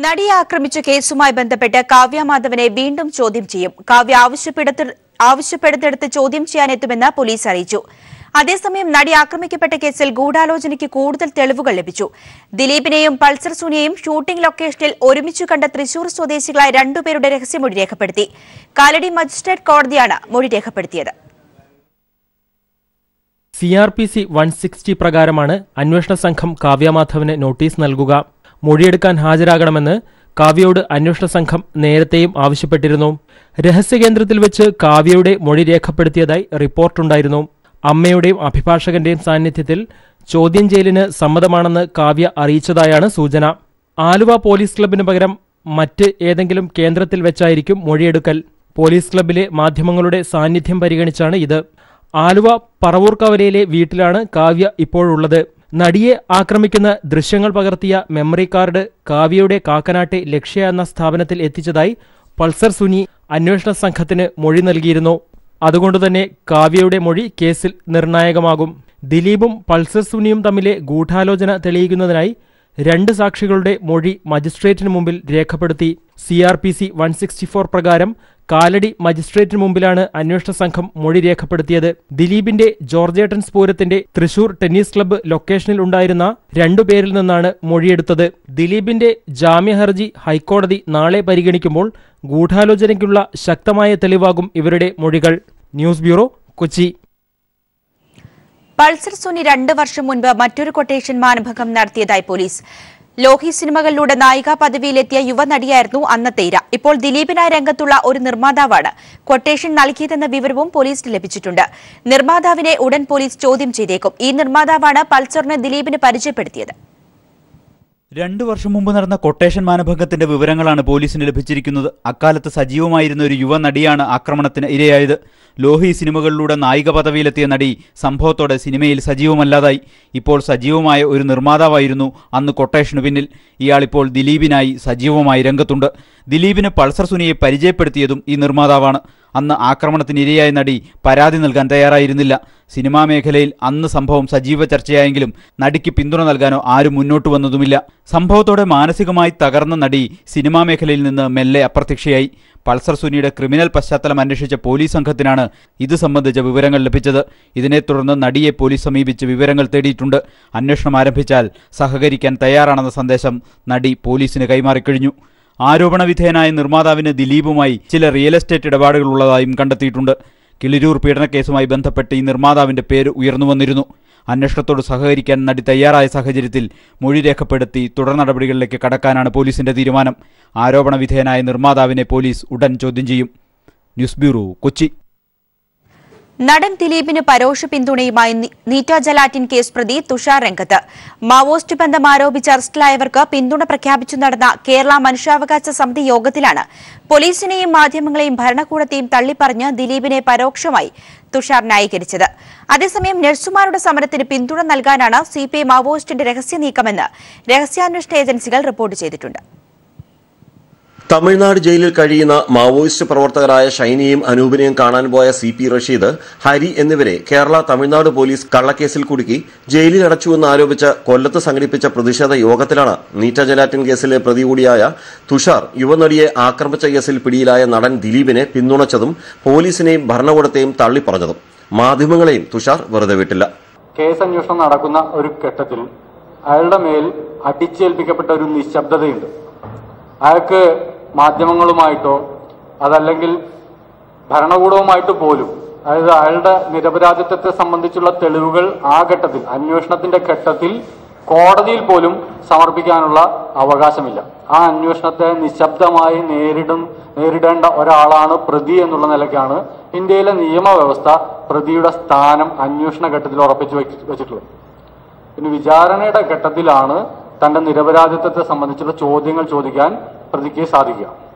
നടിയെ ആക്രമിച്ച കേസുമായി ബന്ധപ്പെട്ട് കാവ്യ മാധവനെ വീണ്ടും ചോദ്യം ചെയ്യും. കാവ്യ ആവശ്യപ്പെടുന്നിടത്ത് ചോദ്യം ചെയ്യാനെത്തുമെന്ന് പോലീസ് അറിയിച്ചു. അതേസമയം നടി ആക്രമിക്കപ്പെട്ട കേസിൽ ഗൂഢാലോചനയ്ക്ക് കൂടുതൽ തെളിവുകൾ ലഭിച്ചു. ദിലീപിനെയും പൾസർ സുനിയെയും ഷൂട്ടിംഗ് ലൊക്കേഷനിൽ ഒരുമിച്ചു കണ്ട തൃശൂർ സ്വദേശികളായ രണ്ടുപേരുടെ രഹസ്യമൊഴി രേഖപ്പെടുത്തി. കാലടി മജിസ്ട്രേറ്റ് കോടതിയാണ് മൊഴി രേഖപ്പെടുത്തിയത്. CRPC 160 പ്രകാരമാണ് അന്വേഷണ സംഘം കാവ്യ മാധവന് നോട്ടീസ് നൽകുക. മൊഴിയെടുക്കാൻ ഹാജരാകണമെന്ന് കാവ്യയോട് അന്വേഷണ സംഘം നേരത്തെയും ആവശ്യപ്പെട്ടിരുന്നു. രഹസ്യകേന്ദ്രത്തിൽ വെച്ച് കാവ്യയുടെ മൊഴി രേഖപ്പെടുത്തിയതായി റിപ്പോർട്ടുണ്ടായിരുന്നു. അമ്മയുടെയും അഭിഭാഷകന്റെയും സാന്നിധ്യത്തിൽ ചോദ്യം ചെയ്യലിന് സമ്മതമാണെന്ന് കാവ്യ അറിയിച്ചതായാണ് സൂചന. ആലുവ പോലീസ് ക്ലബിന് പകരം മറ്റ് ഏതെങ്കിലും കേന്ദ്രത്തിൽ വെച്ചായിരിക്കും മൊഴിയെടുക്കൽ. പോലീസ് ക്ലബിലെ മാധ്യമങ്ങളുടെ സാന്നിധ്യം പരിഗണിച്ചാണ് ഇത്. ആലുവ പറവൂർക്കവലയിലെ വീട്ടിലാണ് കാവ്യ ഇപ്പോഴുള്ളത്. നടിയെ ആക്രമിക്കുന്ന ദൃശ്യങ്ങൾ പകർത്തിയ മെമ്മറി കാർഡ് കാവ്യയുടെ കാക്കനാട്ടെ ലക്ഷ്യ എന്ന സ്ഥാപനത്തിൽ എത്തിച്ചതായി പൾസർ സുനി അന്വേഷണ സംഘത്തിന് മൊഴി നൽകിയിരുന്നു. അതുകൊണ്ടുതന്നെ കാവ്യയുടെ മൊഴി കേസിൽ നിർണായകമാകും. ദിലീപും പൾസർ സുനിയും തമ്മിലെ ഗൂഢാലോചന തെളിയിക്കുന്നതിനായി രണ്ട് സാക്ഷികളുടെ മൊഴി മജിസ്ട്രേറ്റിന് മുമ്പിൽ രേഖപ്പെടുത്തി. CRPC 164 പ്രകാരം കാലടി മജിസ്ട്രേറ്റിന് മുമ്പിലാണ് അന്വേഷണ സംഘം മൊഴി രേഖപ്പെടുത്തിയത്. ദിലീപിന്റെ ജോർജേട്ടൻസ് പൂരത്തിന്റെ തൃശൂർ ടെന്നീസ് ക്ലബ്ബ് ലൊക്കേഷനിൽ ഉണ്ടായിരുന്ന രണ്ടുപേരിൽ നിന്നാണ് മൊഴിയെടുത്തത്. ദിലീപിന്റെ ജാമ്യഹർജി ഹൈക്കോടതി നാളെ പരിഗണിക്കുമ്പോൾ ഗൂഢാലോചനയ്ക്കുള്ള ശക്തമായ തെളിവാകും ഇവരുടെ മൊഴികൾ. News bureau, Kochi. Pulsar Suni 2 വർഷം മുൻപ് മറ്റൊരു കൊട്ടേഷൻ മാനഭംഗം നടത്തിയതായി പോലീസ്. ലോഹി സിനിമകളിലൂടെ നായികാ പദവിയിലെത്തിയ യുവനടിയായിരുന്നു അന്നത്തെ ഇര. ഇപ്പോൾ ദിലീപിനായി രംഗത്തുള്ള ഒരു നിർമ്മാതാവാണ് കൊട്ടേഷൻ നൽകിയതെന്ന വിവരവും പോലീസിന് ലഭിച്ചിട്ടുണ്ട്. നിർമ്മാതാവിനെ ഉടൻ പോലീസ് ചോദ്യം ചെയ്തേക്കും. ഈ നിർമ്മാതാവാണ് പൾസറിനെ ദിലീപിന് പരിചയപ്പെടുത്തിയത്. 2 വർഷം മുമ്പ് നടന്ന കൊട്ടേഷൻ മാനഭംഗത്തിന്റെ വിവരങ്ങളാണ് പോലീസിന് ലഭിച്ചിരിക്കുന്നത്. അക്കാലത്ത് സജീവമായിരുന്ന ഒരു യുവ നടിയാണ് ആക്രമണത്തിന് ഇരയായത്. ലോഹി സിനിമകളിലൂടെ നായിക പദവിയിലെത്തിയ നടി സംഭവത്തോടെ സിനിമയിൽ സജീവമല്ലാതായി. ഇപ്പോൾ സജീവമായ ഒരു നിർമ്മാതാവായിരുന്നു അന്ന് കൊട്ടേഷനു പിന്നിൽ. ഇയാളിപ്പോൾ ദിലീപിനായി സജീവമായി രംഗത്തുണ്ട്. ദിലീപിന് പൾസർ സുനിയെ പരിചയപ്പെടുത്തിയതും ഈ നിർമ്മാതാവാണ്. അന്ന് ആക്രമണത്തിനിരയായ നടി പരാതി നൽകാൻ തയ്യാറായിരുന്നില്ല. സിനിമാ മേഖലയിൽ അന്ന് സംഭവം സജീവ ചർച്ചയായെങ്കിലും നടിക്ക് പിന്തുണ നൽകാനോ ആരും മുന്നോട്ട് വന്നതുമില്ല. സംഭവത്തോടെ മാനസികമായി തകർന്ന നടി സിനിമാ മേഖലയിൽ നിന്ന് മെല്ലെ അപ്രത്യക്ഷയായി. പൾസർ സുനിയുടെ ക്രിമിനൽ പശ്ചാത്തലം അന്വേഷിച്ച പോലീസ് സംഘത്തിനാണ് ഇത് സംബന്ധിച്ച വിവരങ്ങൾ ലഭിച്ചത്. ഇതിനെ തുടർന്ന് നടിയെ പോലീസ് സമീപിച്ച് വിവരങ്ങൾ തേടിയിട്ടുണ്ട്. അന്വേഷണം ആരംഭിച്ചാൽ സഹകരിക്കാൻ തയ്യാറാണെന്ന സന്ദേശം നടി പോലീസിന് കൈമാറിക്കഴിഞ്ഞു. ആരോപണ വിധേയനായ നിർമ്മാതാവിന് ദിലീപുമായി ചില റിയൽ എസ്റ്റേറ്റ് ഇടപാടുകൾ ഉള്ളതായും കണ്ടെത്തിയിട്ടുണ്ട്. കിളിരൂർ പീഡനക്കേസുമായി ബന്ധപ്പെട്ട് ഈ നിർമ്മാതാവിന്റെ പേര് ഉയർന്നു വന്നിരുന്നു. അന്വേഷണത്തോട് സഹകരിക്കാൻ നടി തയ്യാറായ സാഹചര്യത്തിൽ മൊഴി രേഖപ്പെടുത്തി തുടർ നടപടികളിലേക്ക് കടക്കാനാണ് പോലീസിന്റെ തീരുമാനം. ആരോപണ വിധേയനായ നിർമ്മാതാവിനെ പോലീസ് ഉടൻ ചോദ്യം ചെയ്യും. News bureau, Kochi. നടൻ ദിലീപിന് പരോക്ഷ പിന്തുണയുമായി നീറ്റ ജലാറ്റിൻ കേസ് പ്രതി തുഷാർ രംഗത്ത്. മാവോയിസ്റ്റ് ബന്ധം ആരോപിച്ച് അറസ്റ്റിലായവർക്ക് പിന്തുണ പ്രഖ്യാപിച്ചു നടന്ന കേരള മനുഷ്യാവകാശ സമിതി യോഗത്തിലാണ് പോലീസിനെയും മാധ്യമങ്ങളെയും ഭരണകൂടത്തെയും തള്ളിപ്പറഞ്ഞ് ദിലീപിനെ പരോക്ഷമായി തുഷാർ ന്യായീകരിച്ചത്. അതേസമയം നഴ്സുമാരുടെ സമരത്തിന് പിന്തുണ നൽകാനാണ് CPI മാവോയിസ്റ്റിന്റെ രഹസ്യ നീക്കമെന്ന് രഹസ്യാന്വേഷണ ഏജൻസികൾ റിപ്പോർട്ട് ചെയ്തിട്ടുണ്ട്. തമിഴ്നാട് ജയിലിൽ കഴിയുന്ന മാവോയിസ്റ്റ് പ്രവർത്തകരായ ഷൈനിയെയും അനൂപിനെയും കാണാൻ പോയ CP റഷീദ്, ഹരി എന്നിവരെ കേരള തമിഴ്നാട് പോലീസ് കള്ളക്കേസിൽ കുടുക്കി ജയിലിൽ അടച്ചുവെന്ന് ആരോപിച്ച് കൊല്ലത്ത് സംഘടിപ്പിച്ച പ്രതിഷേധ യോഗത്തിലാണ് നീറ്റ ജലാറ്റിൻ കേസിലെ പ്രതി കൂടിയായ തുഷാർ യുവനടിയെ ആക്രമിച്ച കേസിൽ പിടിയിലായ നടൻ ദിലീപിനെ പിന്തുണച്ചതും പോലീസിനെയും ഭരണകൂടത്തെയും തള്ളിപ്പറഞ്ഞതും. മാധ്യമങ്ങളെയും തുഷാർ വെറുതെ വിട്ടില്ല. കേസന്വേഷണം നടക്കുന്ന ഒരു ഘട്ടത്തിൽ അയാളുടെ മേൽ അടിച്ചേൽപ്പിക്കപ്പെട്ട ഒരു നിശബ്ദതയുണ്ട്. അയാൾക്ക് മാധ്യമങ്ങളുമായിട്ടോ അതല്ലെങ്കിൽ ഭരണകൂടവുമായിട്ട് പോലും, അതായത് അയാളുടെ നിരപരാധിത്വത്തെ സംബന്ധിച്ചുള്ള തെളിവുകൾ ആ ഘട്ടത്തിൽ, അന്വേഷണത്തിന്റെ ഘട്ടത്തിൽ കോടതിയിൽ പോലും സമർപ്പിക്കാനുള്ള അവകാശമില്ല. ആ അന്വേഷണത്തെ നിശബ്ദമായി നേരിടേണ്ട ഒരാളാണ് പ്രതി എന്നുള്ള നിലയ്ക്കാണ് ഇന്ത്യയിലെ നിയമവ്യവസ്ഥ പ്രതിയുടെ സ്ഥാനം അന്വേഷണ ഘട്ടത്തിൽ ഉറപ്പിച്ചു വെച്ചിട്ടുള്ളത്. പിന്നെ വിചാരണയുടെ ഘട്ടത്തിലാണ് തന്റെ നിരപരാധിത്വത്തെ സംബന്ധിച്ചുള്ള ചോദ്യങ്ങൾ ചോദിക്കാൻ പ്രതിക്ക് സാധിക്കുക.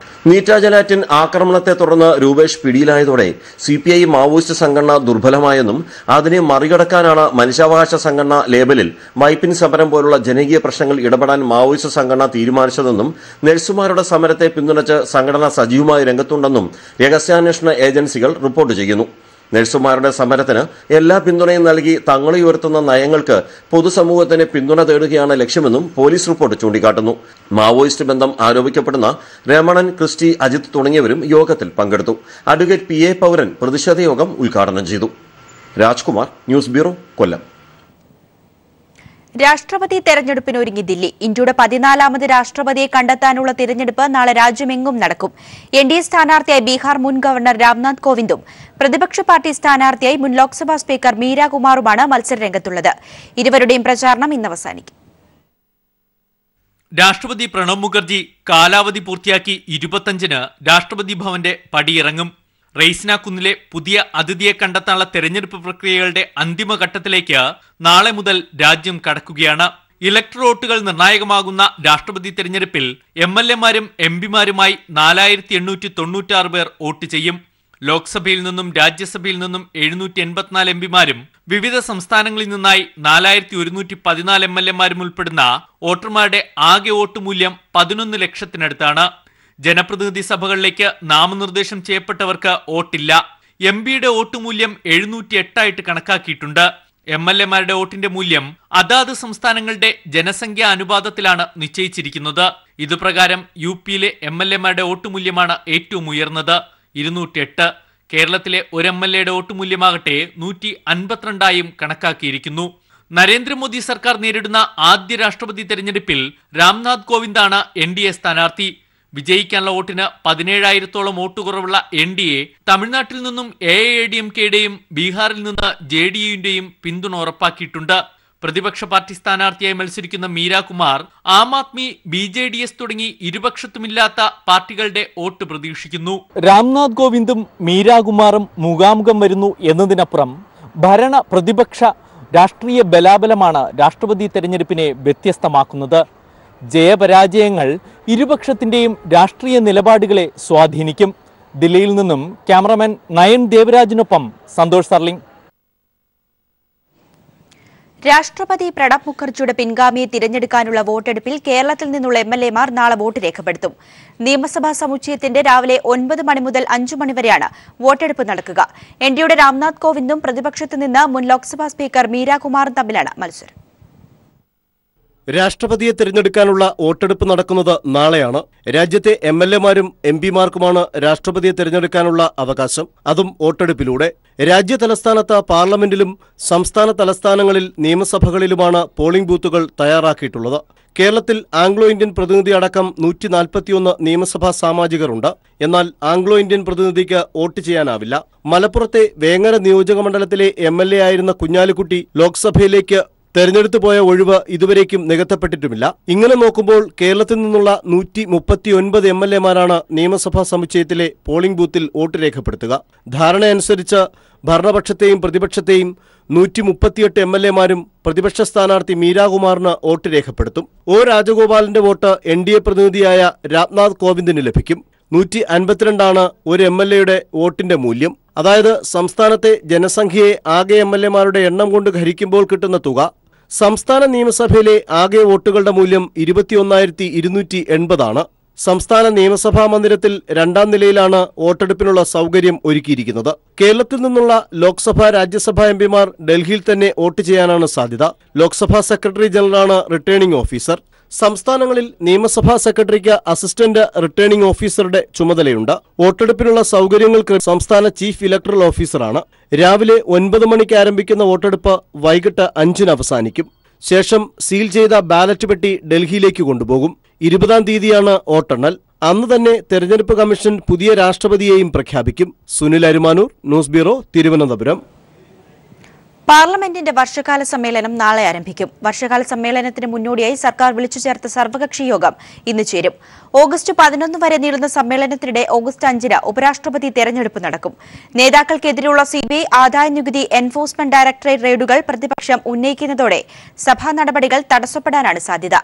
നീറ്റ ജലാറ്റിൻ ആക്രമണത്തെ തുടർന്ന് രൂപേഷ് പിടിയിലായതോടെ CPI മാവോയിസ്റ്റ് സംഘടന ദുർബലമായെന്നും അതിനെ മറികടക്കാനാണ് മനുഷ്യാവകാശ സംഘടന ലേബലിൽ വൈപ്പിൻ സമരം പോലുള്ള ജനകീയ പ്രശ്നങ്ങൾ ഇടപെടാൻ മാവോയിസ്റ്റ് സംഘടന തീരുമാനിച്ചതെന്നും നഴ്സുമാരുടെ സമരത്തെ പിന്തുണച്ച് സംഘടന സജീവമായി രംഗത്തുണ്ടെന്നും രഹസ്യാന്വേഷണ ഏജൻസികൾ റിപ്പോർട്ട് ചെയ്യുന്നു. നഴ്സുമാരുടെ സമരത്തിന് എല്ലാ പിന്തുണയും നൽകി തങ്ങളെ ഉയർത്തുന്ന നയങ്ങൾക്ക് പൊതുസമൂഹത്തിന് പിന്തുണ തേടുകയാണ് ലക്ഷ്യമെന്നും പോലീസ് റിപ്പോർട്ട് ചൂണ്ടിക്കാട്ടുന്നു. മാവോയിസ്റ്റ് ബന്ധം ആരോപിക്കപ്പെടുന്ന രമണൻ, ക്രിസ്റ്റി, അജിത് തുടങ്ങിയവരും യോഗത്തിൽ പങ്കെടുത്തു. അഡ്വക്കേറ്റ് PA പൗരൻ പ്രതിഷേധ യോഗം ഉദ്ഘാടനം ചെയ്തു. രാജ്കുമാർ, ന്യൂസ് ബ്യൂറോ, കൊല്ലം. രാഷ്ട്രപതി തെരഞ്ഞെടുപ്പിനൊരുങ്ങി ദില്ലി. ഇന്ത്യയുടെ 14ാമത് രാഷ്ട്രപതിയെ കണ്ടെത്താനുള്ള തിരഞ്ഞെടുപ്പ് നാളെ രാജ്യമെങ്ങും നടക്കും. NDA സ്ഥാനാർത്ഥിയായി ബീഹാർ മുൻ ഗവർണർ രാംനാഥ് കോവിന്ദും പ്രതിപക്ഷ പാർട്ടി സ്ഥാനാർത്ഥിയായി മുൻ ലോക്സഭാ സ്പീക്കർ മീരാ കുമാറുമാണ് മത്സരരംഗത്തുള്ളത്. ഇരുവരുടെയും പ്രചാരണം ഇന്ന് അവസാനിക്കും. രാഷ്ട്രപതി പ്രണബ് മുഖർജി കാലാവധി പൂർത്തിയാക്കി 25-ന് രാഷ്ട്രപതി ഭവന്റെ പടിയിറങ്ങും. റെയ്സിന കുന്നിലെ പുതിയ അതിഥിയെ കണ്ടെത്താനുള്ള തെരഞ്ഞെടുപ്പ് പ്രക്രിയകളുടെ അന്തിമഘട്ടത്തിലേക്ക് നാളെ മുതൽ രാജ്യം കടക്കുകയാണ്. ഇലക്ടർ വോട്ടുകൾ നിർണായകമാകുന്ന രാഷ്ട്രപതി തെരഞ്ഞെടുപ്പിൽ MLA-മാരും MP-മാരുമായി 4896 പേർ വോട്ട് ചെയ്യും. ലോക്സഭയിൽ നിന്നും രാജ്യസഭയിൽ നിന്നും 784 MP-മാരും വിവിധ സംസ്ഥാനങ്ങളിൽ നിന്നായി 4114 MLA-മാരും ഉൾപ്പെടുന്ന വോട്ടർമാരുടെ ആകെ വോട്ട് മൂല്യം 11 ലക്ഷത്തിനടുത്താണ്. ജനപ്രതിനിധി സഭകളിലേക്ക് നാമനിർദ്ദേശം ചെയ്യപ്പെട്ടവർക്ക് വോട്ടില്ല. MP-യുടെ വോട്ട് മൂല്യം 708 ആയിട്ട് കണക്കാക്കിയിട്ടുണ്ട്. MLA-മാരുടെ വോട്ടിന്റെ മൂല്യം അതാത് സംസ്ഥാനങ്ങളുടെ ജനസംഖ്യാ അനുപാതത്തിലാണ് നിശ്ചയിച്ചിരിക്കുന്നത്. ഇതുപ്രകാരം UP-യിലെ MLA-മാരുടെ വോട്ട് മൂല്യമാണ് ഏറ്റവും ഉയർന്നത്, 208. കേരളത്തിലെ ഒരു MLA-യുടെ വോട്ട് മൂല്യമാകട്ടെ 152ആയും കണക്കാക്കിയിരിക്കുന്നു. നരേന്ദ്രമോദി സർക്കാർ നേരിടുന്ന ആദ്യ രാഷ്ട്രപതി തെരഞ്ഞെടുപ്പിൽ രാംനാഥ് കോവിന്ദാണ് NDA സ്ഥാനാർത്ഥി. വിജയിക്കാനുള്ള വോട്ടിന് 17,000-ഓളം വോട്ട് കുറവുള്ള NDA തമിഴ്നാട്ടിൽ നിന്നും AIADMK-യുടെയും ബീഹാറിൽ നിന്ന് JDU-ന്റെയും പിന്തുണ ഉറപ്പാക്കിയിട്ടുണ്ട്. പ്രതിപക്ഷ പാർട്ടി സ്ഥാനാർത്ഥിയായി മത്സരിക്കുന്ന മീരാ കുമാർ ആം ആദ്മി, BJDS തുടങ്ങി ഇരുപക്ഷത്തുമില്ലാത്ത പാർട്ടികളുടെ വോട്ട് പ്രതീക്ഷിക്കുന്നു. രാംനാഥ് കോവിന്ദും മീരാ കുമാറും മുഖാമുഖം വരുന്നു എന്നതിനപ്പുറം ഭരണ പ്രതിപക്ഷ രാഷ്ട്രീയ ബലാബലമാണ് രാഷ്ട്രപതി തെരഞ്ഞെടുപ്പിനെ വ്യത്യസ്തമാക്കുന്നത്. ജയപരാജയങ്ങൾ ഇരുപക്ഷത്തിന്റെയും രാഷ്ട്രീയ നിലപാടുകളെ സ്വാധീനിക്കും. ദില്ലിയിൽ നിന്നും ക്യാമറമാൻ നയൻ ദേവരാജിനൊപ്പം സന്തോഷ് സർലിംഗ്. രാഷ്ട്രപതി പ്രണബ് മുഖർജിയുടെ പിൻഗാമിയെ തിരഞ്ഞെടുക്കാനുള്ള വോട്ടെടുപ്പിൽ കേരളത്തിൽ നിന്നുള്ള MLA-മാർ നാളെ വോട്ട് രേഖപ്പെടുത്തും. നിയമസഭാ സമുച്ചയത്തിന്റെ രാവിലെ 9 മണി മുതൽ 5 മണി വരെയാണ് വോട്ടെടുപ്പ് നടക്കുക. NDA-യുടെ രാംനാഥ് കോവിന്ദും പ്രതിപക്ഷത്തു നിന്ന് മുൻ ലോക്സഭാ സ്പീക്കർ മീരാ കുമാറും തമ്മിലാണ് മത്സരം. രാഷ്ട്രപതിയെ തിരഞ്ഞെടുക്കാനുള്ള വോട്ടെടുപ്പ് നടക്കുന്നത് നാളെയാണ്. രാജ്യത്തെ MLA-മാരും MP-മാർക്കുമാണ് രാഷ്ട്രപതിയെ തിരഞ്ഞെടുക്കാനുള്ള അവകാശം, അതും വോട്ടെടുപ്പിലൂടെ. രാജ്യ തലസ്ഥാനത്ത് പാർലമെന്റിലും സംസ്ഥാന തലസ്ഥാനങ്ങളിൽ നിയമസഭകളിലുമാണ് പോളിംഗ് ബൂത്തുകൾ തയ്യാറാക്കിയിട്ടുള്ളത്. കേരളത്തിൽ ആംഗ്ലോ ഇന്ത്യൻ പ്രതിനിധി അടക്കം 141 നിയമസഭാ സാമാജികരുണ്ട്. എന്നാൽ ആംഗ്ലോ ഇന്ത്യൻ പ്രതിനിധിക്ക് വോട്ട് ചെയ്യാനാവില്ല. മലപ്പുറത്തെ വേങ്ങര നിയോജകമണ്ഡലത്തിലെ MLA ആയിരുന്ന കുഞ്ഞാലിക്കുട്ടി ലോക്സഭയിലേക്ക് തെരഞ്ഞെടുത്തു പോയ ഒഴിവ് ഇതുവരേക്കും നികത്തപ്പെട്ടിട്ടുമില്ല. ഇങ്ങനെ നോക്കുമ്പോൾ കേരളത്തിൽ നിന്നുള്ള 139 MLA-മാരാണ് നിയമസഭാ സമുച്ചയത്തിലെ പോളിംഗ് ബൂത്തിൽ വോട്ട് രേഖപ്പെടുത്തുക. ധാരണയനുസരിച്ച് ഭരണപക്ഷത്തെയും പ്രതിപക്ഷത്തെയും 138 MLA-മാരും പ്രതിപക്ഷ സ്ഥാനാർത്ഥി മീരാ കുമാറിന് വോട്ട് രേഖപ്പെടുത്തും. രാജഗോപാലിന്റെ വോട്ട് NDA പ്രതിനിധിയായ രാംനാഥ് കോവിന്ദിന് ലഭിക്കും. 152 ഒരു MLA-യുടെ വോട്ടിന്റെ മൂല്യം. അതായത് സംസ്ഥാനത്തെ ജനസംഖ്യയെ ആകെ MLA-മാരുടെ എണ്ണം കൊണ്ട് ഹരിക്കുമ്പോൾ കിട്ടുന്ന തുക. സംസ്ഥാന നിയമസഭയിലെ ആകെ വോട്ടുകളുടെ മൂല്യം 21,280 ആണ്. സംസ്ഥാന നിയമസഭാ മന്ദിരത്തിൽ 2ാം നിലയിലാണ് വോട്ടെടുപ്പിനുള്ള സൗകര്യം ഒരുക്കിയിരിക്കുന്നത്. കേരളത്തിൽ നിന്നുള്ള ലോക്സഭാ രാജ്യസഭാ MP-മാർ ഡൽഹിയിൽ തന്നെ വോട്ട് ചെയ്യാനാണ് സാധ്യത. ലോക്സഭാ സെക്രട്ടറി ജനറലാണ് റിട്ടേണിംഗ് ഓഫീസർ. സംസ്ഥാനങ്ങളിൽ നിയമസഭാ സെക്രട്ടറിക്ക് അസിസ്റ്റന്റ് റിട്ടേണിംഗ് ഓഫീസറുടെ ചുമതലയുണ്ട്. വോട്ടെടുപ്പിനുള്ള സൗകര്യങ്ങൾക്ക് സംസ്ഥാന ചീഫ് ഇലക്ടറൽ ഓഫീസറാണ്. രാവിലെ 9 മണിക്ക് ആരംഭിക്കുന്ന വോട്ടെടുപ്പ് വൈകിട്ട് 5-ന് അവസാനിക്കും. ശേഷം സീൽ ചെയ്ത ബാലറ്റ് പെട്ടി ഡൽഹിയിലേക്ക് കൊണ്ടുപോകും. 20-ാം തീയതിയാണ് വോട്ടെണ്ണൽ. അന്ന് തന്നെ തെരഞ്ഞെടുപ്പ് കമ്മീഷൻ പുതിയ രാഷ്ട്രപതിയെയും പ്രഖ്യാപിക്കും. Sunil Arumanoor, news bureau, Thiruvananthapuram. പാർലമെന്റിന്റെ വർഷകാല സമ്മേളനം നാളെ ആരംഭിക്കും. വർഷകാല സമ്മേളനത്തിന് മുന്നോടിയായി സർക്കാർ വിളിച്ചു ചേർത്ത സർവകക്ഷി യോഗം ഇന്ന് ചേരും. ഓഗസ്റ്റ് 11 വരെ നീളുന്ന സമ്മേളനത്തിനിടെ ഓഗസ്റ്റ് 5-ന് ഉപരാഷ്ട്രപതി തെരഞ്ഞെടുപ്പ് നടക്കും. നേതാക്കൾക്കെതിരെയുള്ള CBI ആദായനികുതി എൻഫോഴ്സ്മെന്റ് ഡയറക്ടറേറ്റ് റെയ്ഡുകൾ പ്രതിപക്ഷം ഉന്നയിക്കുന്നതോടെ സഭാ നടപടികൾ തടസ്സപ്പെടാനാണ് സാധ്യത.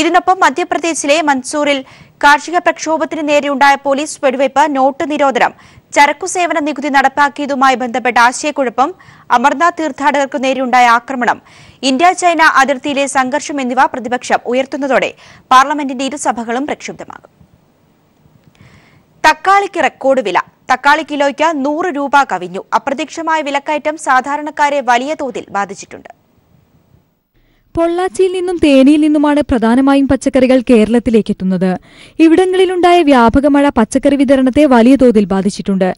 ഇതിനൊപ്പം മധ്യപ്രദേശിലെ മൻസൂറിൽ കാർഷിക പ്രക്ഷോഭത്തിന് നേരെയുണ്ടായ പോലീസ് വെടിവയ്പ്, നോട്ട് നിരോധനം, ചരക്കുസേവന നികുതി നടപ്പാക്കിയതുമായി ബന്ധപ്പെട്ട ആശയക്കുഴപ്പം, അമർനാഥ് തീർത്ഥാടകർക്കു നേരെയുണ്ടായ ആക്രമണം, ഇന്ത്യ ചൈന അതിർത്തിയിലെ സംഘർഷം എന്നിവ പ്രതിപക്ഷം ഉയർത്തുന്നതോടെ പാർലമെന്റിന്റെ ഇരുസഭകളും പ്രക്ഷുബ്ധമാകും. തക്കാളിക്ക് റെക്കോർഡ് വില. തക്കാളി കിലോയ്ക്ക് 100 രൂപ കവിഞ്ഞു. അപ്രതീക്ഷിതമായ വിലക്കയറ്റം സാധാരണക്കാരെ വലിയ തോതിൽ ബാധിച്ചിട്ടുണ്ട്. പൊള്ളാച്ചിയിൽ നിന്നും തേനിയിൽ നിന്നുമാണ് പ്രധാനമായും പച്ചക്കറികൾ കേരളത്തിലേക്ക് എത്തുന്നത്. ഇവിടങ്ങളിലുണ്ടായ വ്യാപക മഴ പച്ചക്കറി വിതരണത്തെ വലിയ തോതിൽ ബാധിച്ചിട്ടുണ്ട്.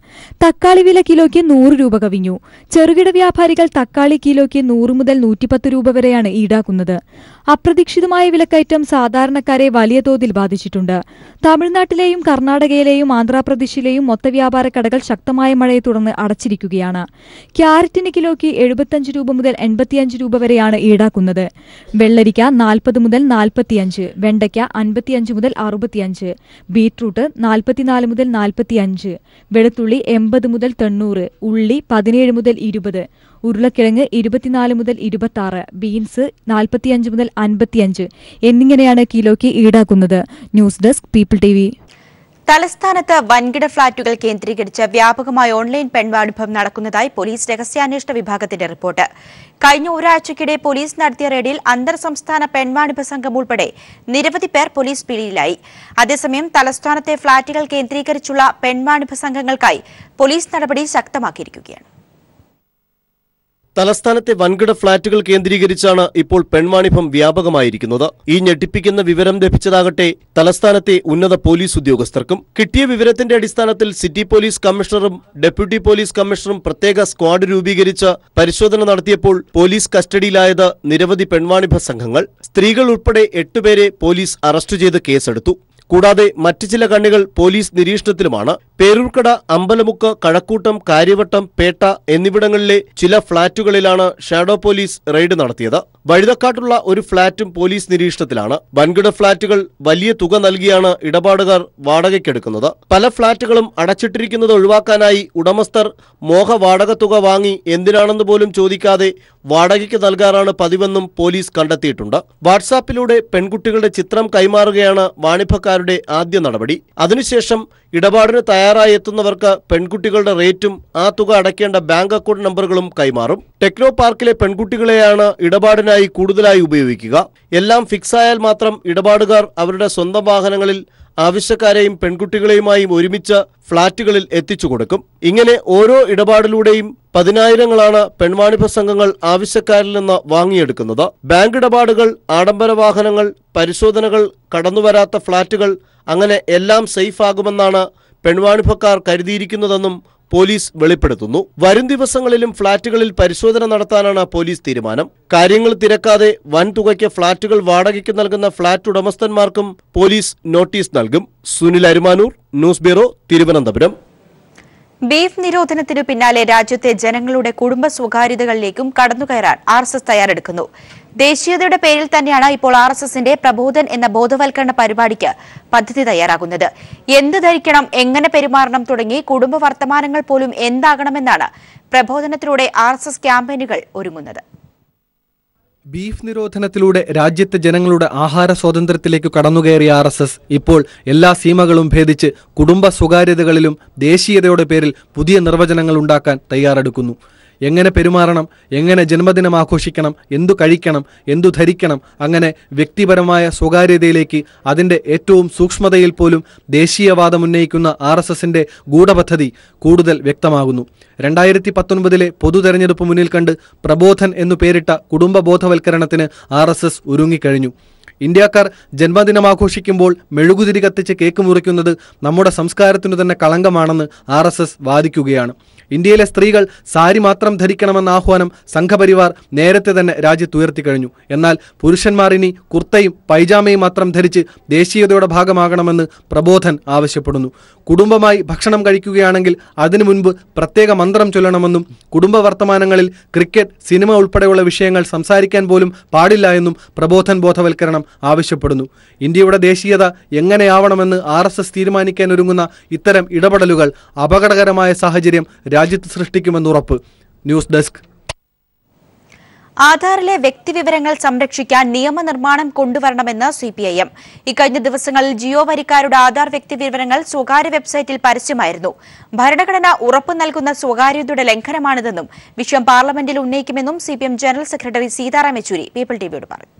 തക്കാളി വില കിലോയ്ക്ക് 100 രൂപ കവിഞ്ഞു. ചെറുകിട വ്യാപാരികൾ തക്കാളി കിലോയ്ക്ക് 100 മുതൽ 110 രൂപ വരെയാണ് ഈടാക്കുന്നത്. അപ്രതീക്ഷിതമായ വിലക്കയറ്റം സാധാരണക്കാരെ വലിയ തോതിൽ ബാധിച്ചിട്ടുണ്ട്. തമിഴ്നാട്ടിലെയും കർണാടകയിലെയും ആന്ധ്രാപ്രദേശിലെയും മൊത്തവ്യാപാര കടകൾ ശക്തമായ മഴയെ തുടർന്ന് അടച്ചിരിക്കുകയാണ്. ക്യാരറ്റിന് കിലോയ്ക്ക് 75 രൂപ മുതൽ 85 രൂപ വരെയാണ് ഈടാക്കുന്നത്. വെള്ളരിക്ക 40 മുതൽ 45, വെണ്ടയ്ക്ക 55 മുതൽ 65, ബീറ്റ്റൂട്ട് 44 മുതൽ 45, വെളുത്തുള്ളി 80 മുതൽ 90, ഉള്ളി 17 മുതൽ 20, ഉരുളക്കിഴങ്ങ് 24 മുതൽ 26, ബീൻസ് 45 മുതൽ 55 എന്നിങ്ങനെയാണ് കിലോയ്ക്ക് ഈടാക്കുന്നത്. News desk people TV. തലസ്ഥാനത്ത് വൻകിട ഫ്ളാറ്റുകൾ കേന്ദ്രീകരിച്ച് വ്യാപകമായ ഓൺലൈൻ പെൺവാണിഭം നടക്കുന്നതായി പോലീസ് രഹസ്യാന്വേഷണ വിഭാഗത്തിന്റെ റിപ്പോർട്ട്. കഴിഞ്ഞ ഒരാഴ്ചയ്ക്കിടെ പോലീസ് നടത്തിയ റെയ്ഡിൽ അന്തർ സംസ്ഥാന പെൺവാണിഭ സംഘം ഉൾപ്പെടെ നിരവധി പേർ പോലീസ് പിടിയിലായി. അതേസമയം തലസ്ഥാനത്തെ ഫ്ളാറ്റുകൾ കേന്ദ്രീകരിച്ചുള്ള പെൺവാണിഭ സംഘങ്ങൾക്കായി പോലീസ് നടപടി ശക്തമാക്കിയിരിക്കുകയാണ്. തലസ്ഥാനത്തെ വൻകിട ഫ്ളാറ്റുകൾ കേന്ദ്രീകരിച്ചാണ് ഇപ്പോൾ പെൺവാണിഭം വ്യാപകമായിരിക്കുന്നത്. ഈ ഞെട്ടിപ്പിക്കുന്ന വിവരം ലഭിച്ചതാകട്ടെ തലസ്ഥാനത്തെ ഉന്നത പോലീസ് ഉദ്യോഗസ്ഥർക്കും. കിട്ടിയ വിവരത്തിന്റെ അടിസ്ഥാനത്തിൽ സിറ്റി പോലീസ് കമ്മീഷണറും ഡെപ്യൂട്ടി പോലീസ് കമ്മീഷണറും പ്രത്യേക സ്ക്വാഡ് രൂപീകരിച്ച് പരിശോധന നടത്തിയപ്പോൾ പോലീസ് കസ്റ്റഡിയിലായത് നിരവധി പെൺവാണിഭ സംഘങ്ങൾ. സ്ത്രീകൾ ഉൾപ്പെടെ 8 പേരെ പോലീസ് അറസ്റ്റ് ചെയ്ത് കേസെടുത്തു. കൂടാതെ മറ്റ് ചില കണ്ണികൾ പോലീസ് നിരീക്ഷണത്തിലുമാണ്. പേരൂർക്കട, അമ്പലമുക്ക്, കഴക്കൂട്ടം, കാര്യവട്ടം, പേട്ട എന്നിവിടങ്ങളിലെ ചില ഫ്ളാറ്റുകളിലാണ് ഷാഡോ പോലീസ് റെയ്ഡ് നടത്തിയത്. വഴുതക്കാട്ടുള്ള ഒരു ഫ്ളാറ്റും പോലീസ് നിരീക്ഷണത്തിലാണ്. വൻകിട ഫ്ളാറ്റുകൾ വലിയ തുക നൽകിയാണ് ഇടപാടുകാർ വാടകയ്ക്കെടുക്കുന്നത്. പല ഫ്ളാറ്റുകളും അടച്ചിട്ടിരിക്കുന്നത് ഒഴിവാക്കാനായി ഉടമസ്ഥർ മോഹ വാടക തുക വാങ്ങി എന്തിനാണെന്ന് പോലും ചോദിക്കാതെ വാടകയ്ക്ക് നൽകാറാണ് പതിവെന്നും പോലീസ് കണ്ടെത്തിയിട്ടുണ്ട്. വാട്സാപ്പിലൂടെ പെൺകുട്ടികളുടെ ചിത്രം കൈമാറുകയാണ് വാണിഭക്കാരുടെ ആദ്യ നടപടി. അതിനുശേഷം ഇടപാടിന് തയ്യാറായി എത്തുന്നവർക്ക് പെൺകുട്ടികളുടെ റേറ്റും ആ തുക അടയ്ക്കേണ്ട ബാങ്ക് അക്കൗണ്ട് നമ്പറുകളും കൈമാറും. ടെക്നോ പാർക്കിലെ പെൺകുട്ടികളെയാണ് ഇടപാടിനായി കൂടുതലായി ഉപയോഗിക്കുക. എല്ലാം ഫിക്സായാൽ മാത്രം ഇടപാടുകാർ അവരുടെ സ്വന്തം വാഹനങ്ങളിൽ ആവശ്യക്കാരെയും പെൺകുട്ടികളെയുമായും ഒരുമിച്ച് ഫ്ളാറ്റുകളിൽ എത്തിച്ചു കൊടുക്കും. ഇങ്ങനെ ഓരോ ഇടപാടിലൂടെയും 10,000-ങ്ങളാണ് പെൺവാണിഭ സംഘങ്ങൾ ആവശ്യക്കാരിൽ നിന്ന് വാങ്ങിയെടുക്കുന്നത്. ബാങ്ക് ഇടപാടുകൾ, ആഡംബര വാഹനങ്ങൾ, പരിശോധനകൾ, കടന്നുവരാത്ത ഫ്ളാറ്റുകൾ, അങ്ങനെ എല്ലാം സേഫ് ആകുമെന്നാണ് പെൺവാണിഭക്കാർ കരുതിയിരിക്കുന്നതെന്നും പോലീസ് വെളിപ്പെടുത്തുന്നു. വരും ദിവസങ്ങളിലും ഫ്ളാറ്റുകളിൽ പരിശോധന നടത്താനാണ് പോലീസ് തീരുമാനം. കാര്യങ്ങൾ തിരക്കാതെ വൻ തുകയ്ക്ക് ഫ്ളാറ്റുകൾ വാടകയ്ക്ക് നൽകുന്ന ഫ്ളാറ്റ് ഉടമസ്ഥന്മാർക്കും പോലീസ് നോട്ടീസ് നൽകും. Sunil Arumanoor, news bureau, Thiruvananthapuram. Beef നിരോധനത്തിനു പിന്നാലെ രാജ്യത്തെ ജനങ്ങളുടെ കുടുംബ സ്വകാര്യതകളിലേക്കും കടന്നുകയറാൻ RSS തയ്യാറെടുക്കുന്നു. ദേശീയതയുടെ പേരിൽ തന്നെയാണ് ഇപ്പോൾ RSSന്റെ പ്രബോധൻ എന്ന ബോധവൽക്കരണ പരിപാടിക്ക് പദ്ധതി തയ്യാറാകുന്നത്. എന്ത് ധരിക്കണം, എങ്ങനെ പെരുമാറണം തുടങ്ങി കുടുംബ വർത്തമാനങ്ങൾ പോലും എന്താകണമെന്നാണ് പ്രബോധനത്തിലൂടെ RSS ക്യാമ്പയിനുകൾ ഒരുങ്ങുന്നത്. ബീഫ് നിരോധനത്തിലൂടെ രാജ്യത്തെ ജനങ്ങളുടെ ആഹാര സ്വാതന്ത്ര്യത്തിലേക്ക് കടന്നുകയറിയ RSS ഇപ്പോൾ എല്ലാ സീമകളും ഭേദിച്ച് കുടുംബ സ്വകാര്യതകളിലും ദേശീയതയുടെ പേരിൽ പുതിയ നിർവചനങ്ങൾ ഉണ്ടാക്കാൻ തയ്യാറെടുക്കുന്നു. എങ്ങനെ പെരുമാറണം, എങ്ങനെ ജന്മദിനം ആഘോഷിക്കണം, എന്തു കഴിക്കണം, എന്തു ധരിക്കണം, അങ്ങനെ വ്യക്തിപരമായ സ്വകാര്യതയിലേക്ക് അതിൻ്റെ ഏറ്റവും സൂക്ഷ്മതയിൽ പോലും ദേശീയവാദം ഉന്നയിക്കുന്ന RSSന്റെ ഗൂഢപദ്ധതി കൂടുതൽ വ്യക്തമാകുന്നു. 2019 പൊതു തെരഞ്ഞെടുപ്പ് മുന്നിൽ കണ്ട് പ്രബോധൻ എന്നു പേരിട്ട കുടുംബ ബോധവൽക്കരണത്തിന് RSS ഒരുങ്ങിക്കഴിഞ്ഞു. ഇന്ത്യക്കാർ ജന്മദിനം ആഘോഷിക്കുമ്പോൾ മെഴുകുതിരി കത്തിച്ച് കേക്ക് മുറിക്കുന്നത് നമ്മുടെ സംസ്കാരത്തിനു തന്നെ കളങ്കമാണെന്ന് RSS വാദിക്കുകയാണ്. ഇന്ത്യയിലെ സ്ത്രീകൾ സാരി മാത്രം ധരിക്കണമെന്ന ആഹ്വാനം സംഘപരിവാർ നേരത്തെ തന്നെ രാജ്യത്തുയർത്തിക്കഴിഞ്ഞു. എന്നാൽ പുരുഷന്മാർ ഇനി കുർത്തയും പൈജാമയും മാത്രം ധരിച്ച് ദേശീയതയുടെ ഭാഗമാകണമെന്ന് പ്രബോധൻ ആവശ്യപ്പെടുന്നു. കുടുംബമായി ഭക്ഷണം കഴിക്കുകയാണെങ്കിൽ അതിനു മുൻപ് പ്രത്യേക മന്ത്രം ചൊല്ലണമെന്നും കുടുംബ വർത്തമാനങ്ങളിൽ ക്രിക്കറ്റ്, സിനിമ ഉൾപ്പെടെയുള്ള വിഷയങ്ങൾ സംസാരിക്കാൻ പോലും പാടില്ല എന്നും പ്രബോധൻ ബോധവൽക്കരണം ആവശ്യപ്പെടുന്നു. ഇന്ത്യയുടെ ദേശീയത എങ്ങനെയാവണമെന്ന് RSS തീരുമാനിക്കാനൊരുങ്ങുന്ന ഇത്തരം ഇടപെടലുകൾ അപകടകരമായ സാഹചര്യം രാജ്യത്ത് സൃഷ്ടിക്കുമെന്ന് ഉറപ്പ്. News desk. ആധാറിലെ വ്യക്തിവിവരങ്ങൾ സംരക്ഷിക്കാൻ നിയമനിർമ്മാണം കൊണ്ടുവരണമെന്ന് CPIM. ഇക്കഴിഞ്ഞ ദിവസങ്ങളിൽ ജിയോ വരിക്കാരുടെ ആധാർ വ്യക്തിവിവരങ്ങൾ സ്വകാര്യ വെബ്സൈറ്റിൽ പരസ്യമായിരുന്നു. ഭരണഘടന ഉറപ്പു നൽകുന്ന സ്വകാര്യതയുടെ ലംഘനമാണിതെന്നും വിഷയം പാർലമെന്റിൽ ഉന്നയിക്കുമെന്നും CPM general secretary Sitaram Yechury people ടിവിയോട് പറഞ്ഞു.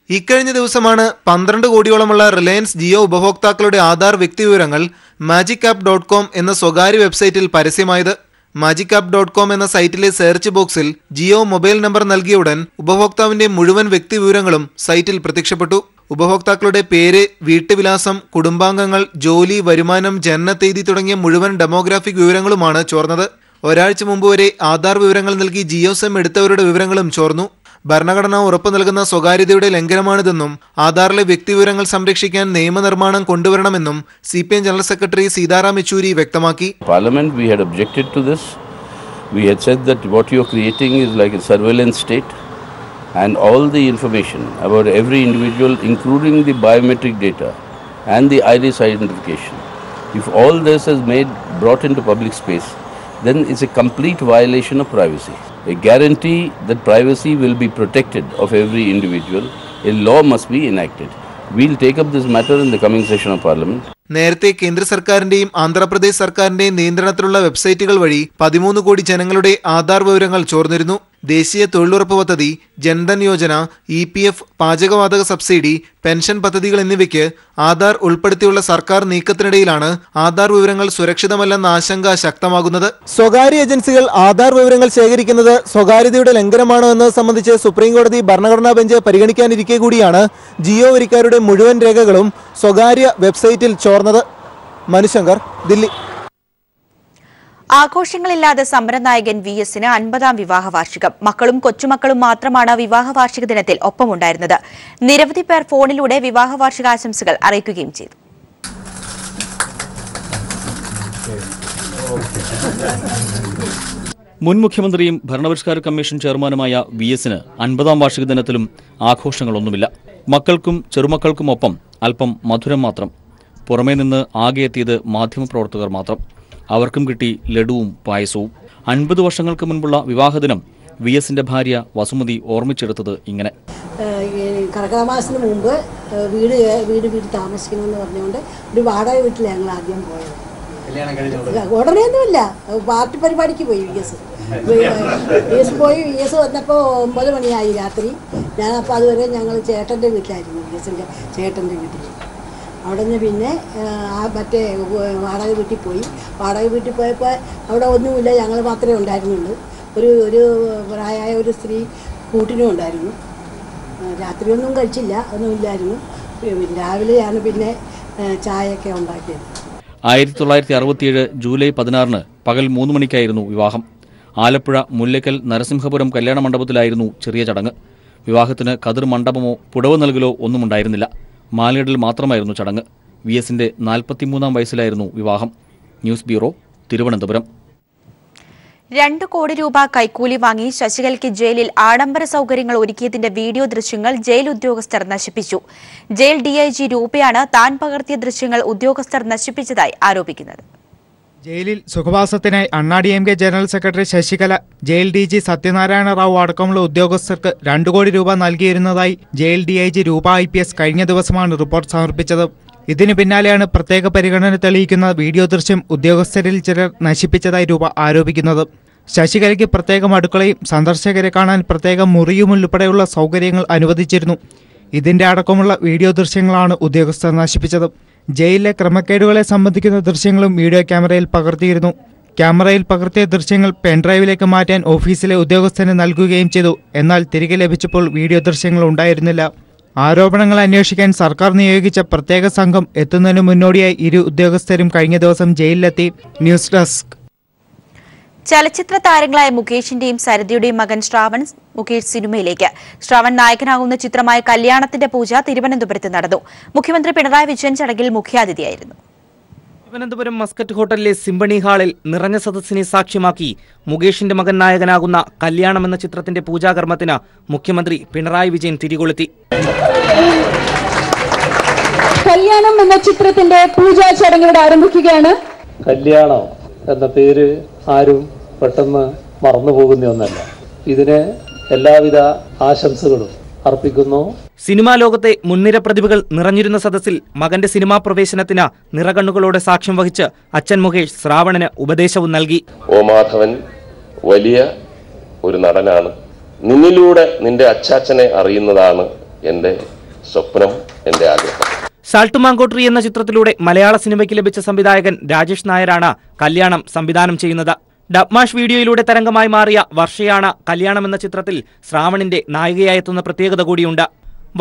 ഇക്കഴിഞ്ഞ ദിവസമാണ് 12 കോടിയോളമുള്ള റിലയൻസ് ജിയോ ഉപഭോക്താക്കളുടെ ആധാർ വ്യക്തിവിവരങ്ങൾ magicapp.com എന്ന സ്വകാര്യ വെബ്സൈറ്റിൽ പരസ്യമായത്. magicapp.com എന്ന സൈറ്റിലെ സെർച്ച് ബോക്സിൽ ജിയോ മൊബൈൽ നമ്പർ നൽകിയ ഉടൻ ഉപഭോക്താവിന്റെ മുഴുവൻ വ്യക്തിവിവരങ്ങളും സൈറ്റിൽ പ്രത്യക്ഷപ്പെട്ടു. ഉപഭോക്താക്കളുടെ പേര്, വീട്ടുവിലാസം, കുടുംബാംഗങ്ങൾ, ജോലി, വരുമാനം, ജനനത്തീയതി തുടങ്ങിയ മുഴുവൻ ഡെമോഗ്രാഫിക് വിവരങ്ങളുമാണ് ചോർന്നത്. ഒരാഴ്ച മുമ്പ് വരെ ആധാർ വിവരങ്ങൾ നൽകി ജിയോ സിം എടുത്തവരുടെ വിവരങ്ങളും ചോർന്നു. ഭരണഘടന ഉറപ്പു നൽകുന്ന സ്വകാര്യതയുടെ ലംഘനമാണിതെന്നും ആധാറിലെ വ്യക്തിവിവരങ്ങൾ സംരക്ഷിക്കാൻ നിയമനിർമ്മാണം കൊണ്ടുവരണമെന്നും CPM general secretary Sitaram Yechury വ്യക്തമാക്കി. Parliament, we had objected to this. We had said that what you are creating is like a surveillance state, and all the information about every individual, including the biometric data and the iris identification, if all this is brought into public space, then it's a complete violation of privacy. A guarantee that privacy will be protected of every individual, a law must be enacted. We'll take up this matter in the coming session of Parliament. നേരത്തെ കേന്ദ്ര സർക്കാരിന്റെയും ആന്ധ്രാപ്രദേശ് സർക്കാരിന്റെയും നിയന്ത്രണത്തിലുള്ള വെബ്സൈറ്റുകൾ വഴി 13 കോടി ജനങ്ങളുടെ ആധാർ വിവരങ്ങൾ ചോർന്നിരുന്നു. ദേശീയ തൊഴിലുറപ്പ് പദ്ധതി, ജൻധൻ യോജന, EPF, പാചകവാതക സബ്സിഡി, പെൻഷൻ പദ്ധതികൾ എന്നിവയ്ക്ക് ആധാർ ഉൾപ്പെടുത്തിയുള്ള സർക്കാർ നീക്കത്തിനിടയിലാണ് ആധാർ വിവരങ്ങൾ സുരക്ഷിതമല്ലെന്ന ആശങ്ക ശക്തമാകുന്നത്. സ്വകാര്യ ഏജൻസികൾ ആധാർ വിവരങ്ങൾ ശേഖരിക്കുന്നത് സ്വകാര്യതയുടെ ലംഘനമാണോ എന്നത് സംബന്ധിച്ച് സുപ്രീംകോടതി ഭരണഘടനാ ബെഞ്ച് പരിഗണിക്കാനിരിക്കെ കൂടിയാണ് ജിയോ വരിക്കാരുടെ മുഴുവൻ രേഖകളും സ്വകാര്യ വെബ്സൈറ്റിൽ ചോർന്നത്. മനുശങ്കർ, ദില്ലി. ആഘോഷങ്ങളില്ലാതെ സമരനായകൻ VSന് 50-ാം വിവാഹ വാർഷികം. മക്കളും കൊച്ചുമക്കളും മാത്രമാണ് വിവാഹ വാർഷിക ദിനത്തിൽ ഒപ്പമുണ്ടായിരുന്നത്. നിരവധി പേർ ഫോണിലൂടെ വിവാഹ വാർഷികാശംസകൾ അറിയിക്കുകയും ചെയ്തു. മുൻ മുഖ്യമന്ത്രിയും ഭരണപരിഷ്കാര കമ്മീഷൻ ചെയർമാനുമായ VSന് 50-ാം വാർഷിക ദിനത്തിലും ആഘോഷങ്ങളൊന്നുമില്ല. മക്കൾക്കും ചെറുമക്കൾക്കുമൊപ്പം അല്പം മധുരം മാത്രം. പുറമേ നിന്ന് ആകെ എത്തിയത് മാധ്യമപ്രവർത്തകർ മാത്രം. അവർക്കും കിട്ടി ലഡുവും പായസവും. 50 വർഷങ്ങൾക്ക് മുൻപുള്ള വിവാഹദിനം VSന്റെ ഭാര്യ വസുമതി ഓർമ്മിച്ചെടുത്തത് ഇങ്ങനെ. കർക്കിടക മാസത്തിന് മുമ്പ് വീട് താമസിക്കണമെന്ന് പറഞ്ഞുകൊണ്ട് ഒരു വാടക വീട്ടിൽ ഞങ്ങൾ ആദ്യം പോയത്. ഉടനെയൊന്നുമില്ല, പാർട്ടി പരിപാടിക്ക് പോയി VS പോയി. VS വന്നപ്പോൾ 9 മണിയായി രാത്രി. ഞാനപ്പോൾ അതുവരെ ഞങ്ങൾ ചേട്ടൻ്റെ വീട്ടിലായിരുന്നു, VSൻ്റെ ചേട്ടൻ്റെ വീട്ടിൽ. അവിടെ നിന്ന് പിന്നെ മറ്റേ വാടക വീട്ടിൽ പോയി. വാടക വീട്ടിൽ പോയപ്പോൾ അവിടെ ഒന്നുമില്ല, ഞങ്ങൾ മാത്രമേ ഉണ്ടായിരുന്നുള്ളൂ. ഒരു പ്രായമായ ഒരു സ്ത്രീ കൂട്ടിനും ഉണ്ടായിരുന്നു. രാത്രിയൊന്നും കഴിച്ചില്ല, ഒന്നുമില്ലായിരുന്നു. രാവിലെയാണ് പിന്നെ ചായയൊക്കെ ഉണ്ടാക്കിയത്. 1967 ജൂലൈ 16 പകൽ 3 മണിക്കായിരുന്നു വിവാഹം. ആലപ്പുഴ മുല്ലക്കൽ നരസിംഹപുരം കല്യാണ മണ്ഡപത്തിലായിരുന്നു ചെറിയ ചടങ്ങ്. വിവാഹത്തിന് കതിർ മണ്ഡപമോ പുടവ് നൽകലോ ഒന്നും ഉണ്ടായിരുന്നില്ല. മാലയിടൽ മാത്രമായിരുന്നു ചടങ്ങ്. VSന്റെ 43-ാം വയസ്സിലായിരുന്നു വിവാഹം. News bureau, Thiruvananthapuram. 2 കോടി രൂപ കൈക്കൂലി വാങ്ങി ശശികലയ്ക്ക് ജയിലിൽ ആഡംബര സൌകര്യങ്ങൾ ഒരുക്കിയതിന്റെ വീഡിയോ ദൃശ്യങ്ങൾ ജയിൽ ഉദ്യോഗസ്ഥർ നശിപ്പിച്ചു. ജയിൽ DIG രൂപയാണ് താൻ പകർത്തിയ ദൃശ്യങ്ങൾ ഉദ്യോഗസ്ഥർ നശിപ്പിച്ചതായി ആരോപിക്കുന്നത്. ജയിലിൽ സുഖവാസത്തിനായി അണ്ണാ-DMK general secretary Sasikala, jail DG Satyanarayana Rao അടക്കമുള്ള ഉദ്യോഗസ്ഥർക്ക് 2 കോടി രൂപ നൽകിയിരുന്നതായി ജയിൽ DIG രൂപ IPS കഴിഞ്ഞ ദിവസമാണ് റിപ്പോർട്ട് സമർപ്പിച്ചത്. ഇതിനു പിന്നാലെയാണ് പ്രത്യേക പരിഗണന തെളിയിക്കുന്ന വീഡിയോ ദൃശ്യം ഉദ്യോഗസ്ഥരിൽ ചിലർ നശിപ്പിച്ചതായി രൂപ ആരോപിക്കുന്നത്. ശശികലയ്ക്ക് പ്രത്യേകം അടുക്കളയും സന്ദർശകരെ കാണാൻ പ്രത്യേക മുറിയും ഉൾപ്പെടെയുള്ള സൗകര്യങ്ങൾ അനുവദിച്ചിരുന്നു. ഇതിന്റെ അടക്കമുള്ള വീഡിയോ ദൃശ്യങ്ങളാണ് ഉദ്യോഗസ്ഥർ നശിപ്പിച്ചത്. ജയിലിലെ ക്രമക്കേടുകളെ സംബന്ധിക്കുന്ന ദൃശ്യങ്ങളും വീഡിയോ ക്യാമറയിൽ പകർത്തിയിരുന്നു. ക്യാമറയിൽ പകർത്തിയ ദൃശ്യങ്ങൾ പെൻഡ്രൈവിലേക്ക് മാറ്റാൻ ഓഫീസിലെ ഉദ്യോഗസ്ഥന് നൽകുകയും ചെയ്തു. എന്നാൽ തിരികെ ലഭിച്ചപ്പോൾ വീഡിയോ ദൃശ്യങ്ങൾ ഉണ്ടായിരുന്നില്ല. ആരോപണങ്ങൾ അന്വേഷിക്കാൻ സർക്കാർ നിയോഗിച്ച പ്രത്യേക സംഘം എത്തുന്നതിനു മുന്നോടിയായി ഇരു ഉദ്യോഗസ്ഥരും കഴിഞ്ഞ ദിവസം ജയിലിലെത്തി. News desk. ചലച്ചിത്ര താരങ്ങളായ മുകേഷിന്റെയും സരിതയുടെയും മകൻ ശ്രാവൺ മുകേഷ് സിനിമയിലേക്ക്. ശ്രാവൺ നായകനാകുന്ന ചിത്രമായ കല്യാണത്തിന്റെ പൂജ തിരുവനന്തപുരത്ത് നടന്നു. മുഖ്യമന്ത്രി പിണറായി വിജയൻ ചടങ്ങിൽ മുഖ്യാതിഥിയായിരുന്നു. തിരുവനന്തപുരം മസ്കറ്റ് ഹോട്ടലിലെ സിംബണി ഹാളിൽ നിറഞ്ഞ സദസ്സിനെ സാക്ഷ്യമാക്കി മുകേഷിന്റെ മകൻ നായകനാകുന്ന കല്യാണം എന്ന ചിത്രത്തിന്റെ പൂജാകർമ്മത്തിന് മുഖ്യമന്ത്രി പിണറായി വിജയൻ തിരികൊളുത്തി. കല്യാണം എന്ന ചിത്രത്തിന്റെ പൂജാ ചടങ്ങുകൾ ആരംഭിക്കുകയാണ്. കല്യാണം എന്ന പേര് ആരും പെട്ടെന്ന് മറന്നുപോകുന്ന ഒന്നല്ല. ഇതിന് എല്ലാവിധ ആശംസകളും അർപ്പിക്കുന്നു. സിനിമാ ലോകത്തെ മുൻനിര പ്രതിഭകൾ നിറഞ്ഞിരുന്ന സദസ്സിൽ മകന്റെ സിനിമാ പ്രവേശനത്തിന് നിറകണ്ണുകളോടെ സാക്ഷ്യം വഹിച്ച് അച്ഛൻ മുകേഷ് ശ്രാവണന് ഉപദേശവും നൽകി. ഓ മാധവൻ വലിയ ഒരു നടനാണ്. നിന്നിലൂടെ നിന്റെ അച്ചാച്ചനെ അറിയുന്നതാണ് എൻ്റെ സ്വപ്നം, എൻ്റെ ആഗ്രഹം. സാൾട്ടുമാങ്കോട്രി എന്ന ചിത്രത്തിലൂടെ മലയാള സിനിമയ്ക്ക് ലഭിച്ച സംവിധായകൻ രാജേഷ് നായരാണ് കല്യാണം സംവിധാനം ചെയ്യുന്നത്. ഡബ്മാഷ് വീഡിയോയിലൂടെ തരംഗമായി മാറിയ വർഷയാണ് കല്യാണം എന്ന ചിത്രത്തിൽ ശ്രാവണിന്റെ നായികയായെത്തുന്ന പ്രത്യേകത കൂടിയുണ്ട്.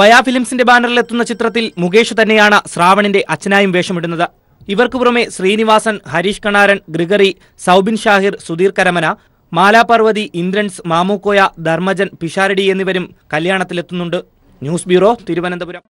വയാ ഫിലിംസിന്റെ ബാനറിലെത്തുന്ന ചിത്രത്തിൽ മുകേഷ് തന്നെയാണ് ശ്രാവണിന്റെ അച്ഛനായും വേഷമിടുന്നത്. ഇവർക്ക് പുറമെ ശ്രീനിവാസൻ, ഹരീഷ് കണാരൻ, ഗ്രിഗറി, സൗബിൻ ഷാഹിർ, സുധീർ കരമന, മാലാപർവതി, ഇന്ദ്രൻസ്, മാമുക്കോയ, ധർമ്മജൻ, പിഷാരടി എന്നിവരും കല്യാണത്തിലെത്തുന്നുണ്ട്. News bureau, Thiruvananthapuram.